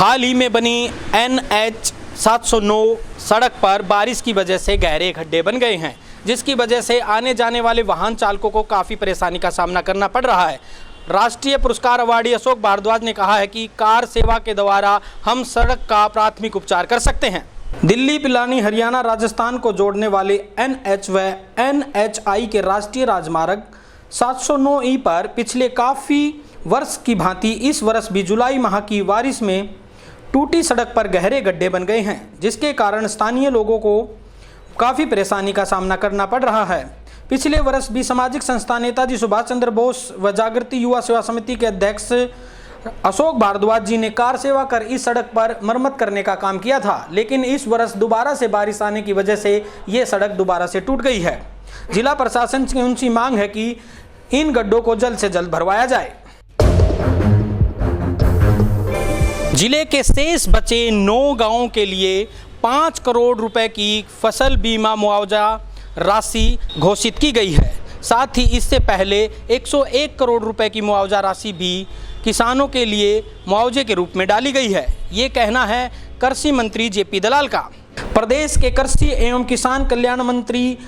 हाल ही में बनी NH 709 सड़क पर बारिश की वजह से गहरे गड्ढे बन गए हैं, जिसकी वजह से आने जाने वाले वाहन चालकों को काफ़ी परेशानी का सामना करना पड़ रहा है। राष्ट्रीय पुरस्कार अवार्डी अशोक भारद्वाज ने कहा है कि कार सेवा के द्वारा हम सड़क का प्राथमिक उपचार कर सकते हैं। दिल्ली, पिलानी, हरियाणा, राजस्थान को जोड़ने वाले NH व NHI के राष्ट्रीय राजमार्ग 709E पर पिछले काफ़ी वर्ष की भांति इस वर्ष भी जुलाई माह की बारिश में टूटी सड़क पर गहरे गड्ढे बन गए हैं, जिसके कारण स्थानीय लोगों को काफ़ी परेशानी का सामना करना पड़ रहा है। पिछले वर्ष भी सामाजिक संस्था नेताजी सुभाष चंद्र बोस व जागृति युवा सेवा समिति के अध्यक्ष अशोक भारद्वाज जी ने कार सेवा कर इस सड़क पर मरम्मत करने का काम किया था, लेकिन इस वर्ष दोबारा से बारिश आने की वजह से ये सड़क दोबारा से टूट गई है। जिला प्रशासन की उनकी मांग है कि इन गड्ढों को जल्द से जल्द भरवाया जाए। जिले के शेष बचे 9 गांवों के लिए 5 करोड़ रुपए की फसल बीमा मुआवजा राशि घोषित की गई है। साथ ही इससे पहले 101 करोड़ रुपए की मुआवजा राशि भी किसानों के लिए मुआवजे के रूप में डाली गई है। ये कहना है कृषि मंत्री JP दलाल का। प्रदेश के कृषि एवं किसान कल्याण मंत्री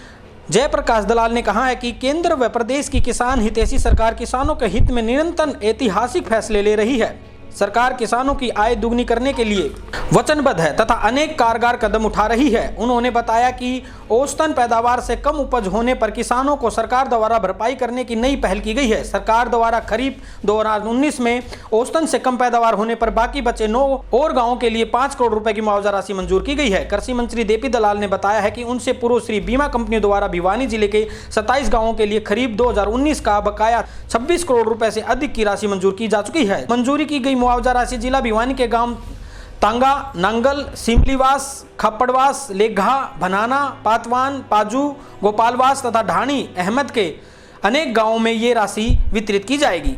जयप्रकाश दलाल ने कहा है कि केंद्र व प्रदेश की किसान हितैषी सरकार किसानों के हित में निरंतर ऐतिहासिक फैसले ले रही है। सरकार किसानों की आय दुगनी करने के लिए वचनबद्ध है तथा अनेक कारगर कदम उठा रही है। उन्होंने बताया कि औसतन पैदावार से कम उपज होने पर किसानों को सरकार द्वारा भरपाई करने की नई पहल की गई है। सरकार द्वारा खरीफ 2019 में औसतन से कम पैदावार होने पर बाकी बचे 9 और गांवों के लिए 5 करोड़ रुपए की मुआवजा राशि मंजूर की गई है। कृषि मंत्री JP दलाल ने बताया है कि उनसे पूर्वश्री बीमा कंपनी द्वारा भिवानी जिले के 27 गाँवों के लिए खरीफ 2019 का बकाया 26 करोड़ रुपए से अधिक की राशि मंजूर की जा चुकी है। मंजूरी की गई मुआवजा राशि जिला भिवानी के गांव तांगा, नांगल, सिमलीवास, खप्पड़वास, लेघा, भनाना, पातवान, पाजू, गोपालवास तथा ढाणी अहमद के अनेक गांवों में ये राशि वितरित की जाएगी।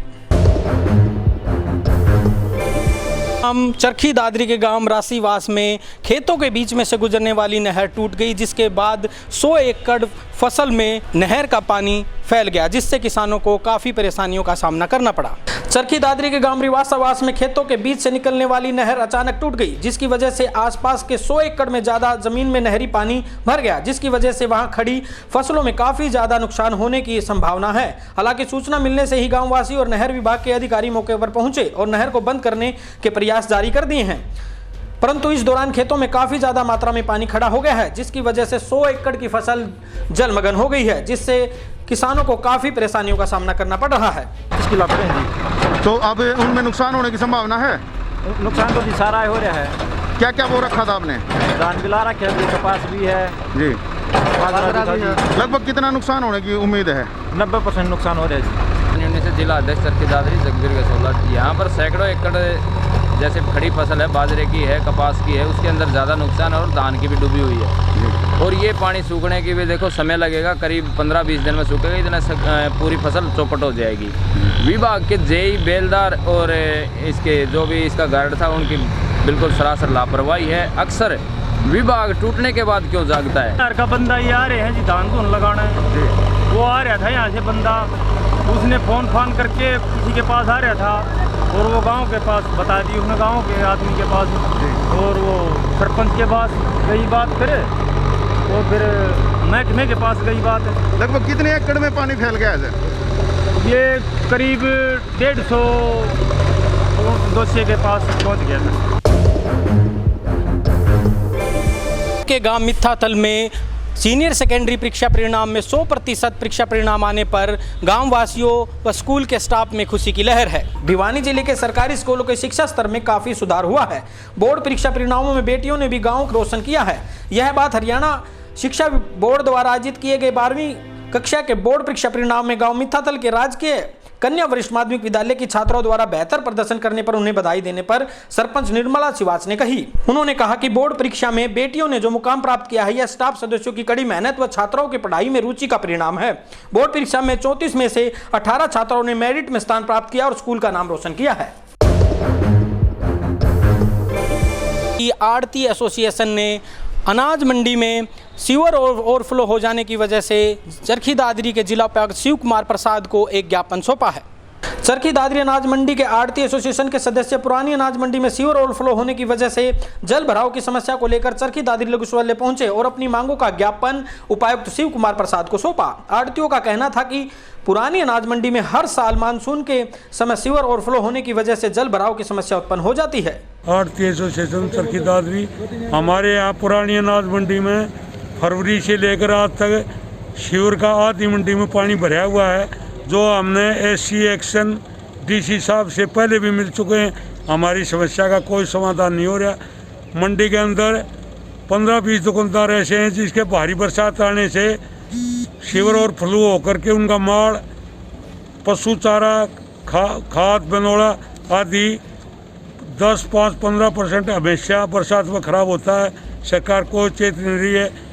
हम चरखी दादरी के गांव राशीवास में खेतों के बीच में से गुजरने वाली नहर टूट गई, जिसके बाद 100 एकड़ फसल में नहर का पानी फैल गया, जिससे किसानों को काफ़ी परेशानियों का सामना करना पड़ा। चरखी दादरी के गांव रिवासावास में खेतों के बीच से निकलने वाली नहर अचानक टूट गई, जिसकी वजह से आसपास के 100 एकड़ में ज़्यादा जमीन में नहरी पानी भर गया, जिसकी वजह से वहां खड़ी फसलों में काफ़ी ज़्यादा नुकसान होने की संभावना है। हालांकि सूचना मिलने से ही गाँववासी और नहर विभाग के अधिकारी मौके पर पहुंचे और नहर को बंद करने के प्रयास जारी कर दिए हैं, परंतु इस दौरान खेतों में काफ़ी ज़्यादा मात्रा में पानी खड़ा हो गया है, जिसकी वजह से 100 एकड़ की फसल जलमग्न हो गई है, जिससे किसानों को काफ़ी परेशानियों का सामना करना पड़ रहा है। इसकी लाभ जी, तो अब उनमें नुकसान होने की संभावना है? नुकसान तो जी सारा हो रहा है। क्या क्या वो रखा था आपने? धान भी ला रखे हैं, कपास भी है जी। लगभग कितना नुकसान होने की उम्मीद है? 90% नुकसान हो रहा है जी। से जिला अध्यक्ष चरखी दादरी जगबीर के 16 यहाँ पर सैकड़ों एकड़ जैसे खड़ी फसल है, बाजरे की है, कपास की है, उसके अंदर ज़्यादा नुकसान है और धान की भी डूबी हुई है। और ये पानी सूखने की भी देखो समय लगेगा, करीब 15-20 दिन में सूखेगा, इतना पूरी फसल चौपट हो जाएगी। विभाग के जेई बेलदार और इसके जो भी इसका गार्ड था, उनकी बिल्कुल सरासर लापरवाही है। अक्सर विभाग टूटने के बाद क्यों जागता है? घर का बंदा ये आ रहे हैं जी धान धुन लगाना है, वो आ रहा था यहाँ से बंदा, उसने फ़ोन करके किसी के पास आ रहा था और वो गांव के पास बता दी उसने, गांव के आदमी के पास, और वो सरपंच के पास गई बात करे और फिर महकमे के पास गई बात। लगभग कितने एकड़ में पानी फैल गया है? ये करीब 150-200 के पास पहुंच गया था। के गांव मिथ्यातल में सीनियर सेकेंडरी परीक्षा परिणाम में 100% परीक्षा परिणाम आने पर गांव वासियों व स्कूल के स्टाफ में खुशी की लहर है। भिवानी जिले के सरकारी स्कूलों के शिक्षा स्तर में काफ़ी सुधार हुआ है। बोर्ड परीक्षा परिणामों में बेटियों ने भी गांव को रोशन किया है। यह बात हरियाणा शिक्षा बोर्ड द्वारा आयोजित किए गए 12वीं कक्षा के बोर्ड परीक्षा परिणाम में गाँव मिथ्यातल के राजकीय कन्या वरिष्ठ माध्यमिक विद्यालय की छात्राओं द्वारा बेहतर प्रदर्शन करने पर उन्हें बधाई देने पर सरपंच निर्मला शिवाच ने कही। उन्होंने कहा कि बोर्ड परीक्षा में बेटियों ने जो मुकाम प्राप्त किया है, यह स्टाफ सदस्यों की कड़ी मेहनत व छात्राओं की पढ़ाई में रुचि का परिणाम है। बोर्ड परीक्षा में 34 में से 18 छात्राओं ने मेरिट में स्थान प्राप्त किया और स्कूल का नाम रोशन किया है। आड़ती एसोसिएशन ने अनाज मंडी में सीवर ओवरफ्लो हो जाने की वजह से चरखी दादरी के जिला उपायुक्त शिव कुमार प्रसाद को एक ज्ञापन सौंपा है। चरखी दादरी अनाज मंडी के आड़ती एसोसिएशन के सदस्य पुरानी अनाज मंडी में सीवर ओवरफ्लो होने की वजह से जल भराव की समस्या को लेकर चरखी दादरी लघुसवाल्य पहुंचे और अपनी मांगों का ज्ञापन उपायुक्त शिव कुमार प्रसाद को सौंपा। आड़तियों का कहना था कि पुरानी अनाज मंडी में हर साल मानसून के समय सीवर ओवरफ्लो होने की वजह से जल भराव की समस्या उत्पन्न हो जाती है। आड़ती एसोसिएशन चरखी दादरी हमारे यहाँ पुरानी अनाज मंडी में फरवरी से लेकर आज तक शिवर का आधी मंडी में पानी भरा हुआ है, जो हमने एससी एक्शन डीसी साहब से पहले भी मिल चुके हैं। हमारी समस्या का कोई समाधान नहीं हो रहा। मंडी के अंदर 15-20 दुकानदार ऐसे हैं जिसके भारी बरसात आने से शिवर और फ्लू होकर के उनका माल, पशु चारा, खाद बनोड़ा आदि 10-15% हमेशा बरसात में खराब होता है। सरकार को चेत नहीं रही है।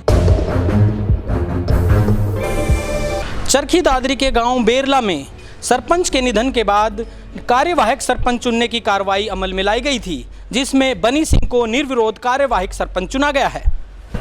चरखी दादरी के गांव बेरला में सरपंच के निधन के बाद कार्यवाहक सरपंच चुनने की कार्रवाई अमल में लाई गई थी, जिसमें बनी सिंह को निर्विरोध कार्यवाहक सरपंच चुना गया है।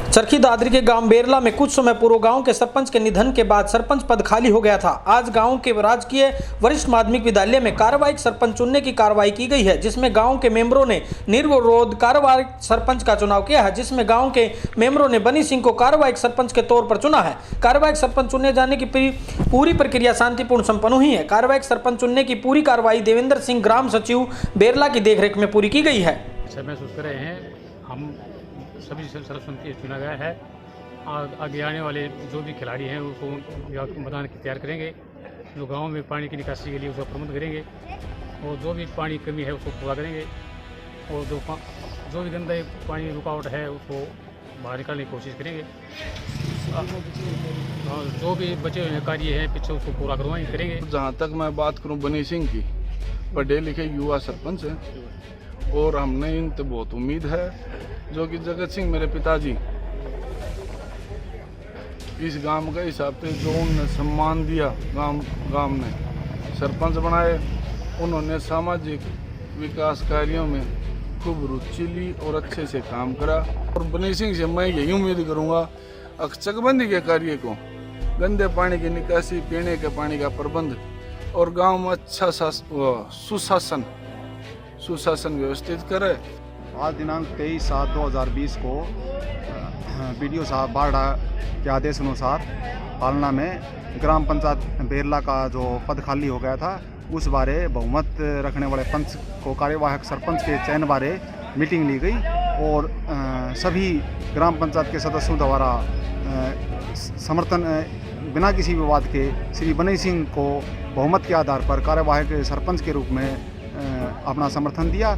चरखी दादरी के गांव बेरला में कुछ समय पूर्व गांव के सरपंच के निधन के बाद सरपंच पद खाली हो गया था। आज गांव के राजकीय वरिष्ठ माध्यमिक विद्यालय में कार्यवाहक सरपंच चुनने की कार्रवाई की गई है, जिसमें गांव के मेंबरों ने निर्विरोध कार्यवाहक सरपंच का चुनाव किया है, जिसमें गांव के मेंबरों ने बनी सिंह को कार्यवाहक सरपंच के तौर पर चुना है। कार्यवाहक सरपंच चुने जाने की पूरी प्रक्रिया शांतिपूर्ण संपन्न हुई है। कार्यवाहक सरपंच चुनने की पूरी कार्रवाई देवेंद्र सिंह ग्राम सचिव बेरला की देखरेख में पूरी की गई है। महसूस कर रहे हैं हम सभी सर्वसम्मति चुना गया है। आगे आने वाले जो भी खिलाड़ी हैं उसको मैदान की तैयार करेंगे, जो गांव में पानी की निकासी के लिए उसका प्रबंध करेंगे और जो भी पानी की कमी है उसको पूरा करेंगे और जो भी गंदा पानी रुकावट है उसको बाहर निकालने की कोशिश करेंगे और जो भी बचे हुए कार्य हैं पीछे उसको पूरा करेंगे। जहाँ तक मैं बात करूँ बनी सिंह की, पढ़े लिखे युवा सरपंच हैं और हमने इनसे बहुत उम्मीद है, जो कि जगत सिंह मेरे पिताजी इस गांव के हिसाब से जो उन्होंने सम्मान दिया, गांव ने सरपंच बनाए, उन्होंने सामाजिक विकास कार्यों में खूब रुचि ली और अच्छे से काम करा। और बनी सिंह से मैं यही उम्मीद करूंगा चकबंदी के कार्य को, गंदे पानी की निकासी, पीने के पानी का प्रबंध और गांव में अच्छा सुशासन व्यवस्थित करे। आज दिनांक 23/7/2020 को बीडीओ साहब बारडा के आदेश अनुसार पालना में ग्राम पंचायत बेरला का जो पद खाली हो गया था, उस बारे बहुमत रखने वाले पंच को कार्यवाहक सरपंच के चयन बारे मीटिंग ली गई और सभी ग्राम पंचायत के सदस्यों द्वारा समर्थन बिना किसी विवाद के श्री बनी सिंह को बहुमत के आधार पर कार्यवाहक सरपंच के रूप में अपना समर्थन दिया।